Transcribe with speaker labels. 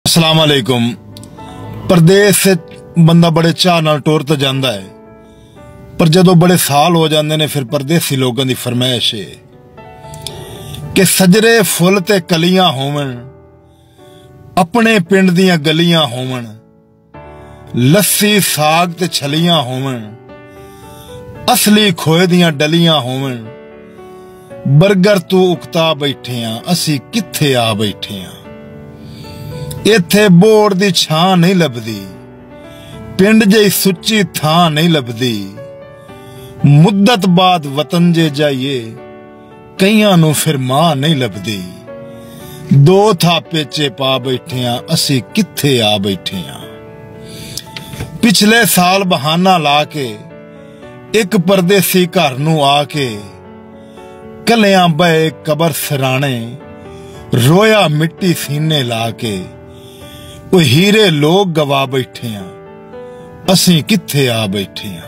Speaker 1: अस्सलाम वालेकुम। परदेस से बंदा बड़े चाह नाल टुर तो जांदा है, पर जदों बड़े साल हो जाते ने फिर परदेसी लोगों की फरमाइश है कि सजरे फुल ते कलियां होवन, अपने पिंड दियां गलियां होवन, लस्सी साग ते छलियां होवन, असली खोए दियां डलियां होवन। बर्गर तू उकता बैठे आ, असी किथे आ बैठे आ। इत्थे बोर्ड दी छां नहीं लभदी, पिंड जई सुच्ची थां नहीं लभदी। मुद्दत बाद वतन जे जाइए, कईयां नू फिर मां नहीं लभदी। दो थापे चे पा बैठे आ, असी किथे आ बैठे आ। पिछले साल बहाना ला के एक परदेसी घर नू आके, कलियां बहे कबर सिराने, रोया मिट्टी सीने लाके। वो हीरे लोग गवा बैठे आ, असी किथे आ बैठे आ।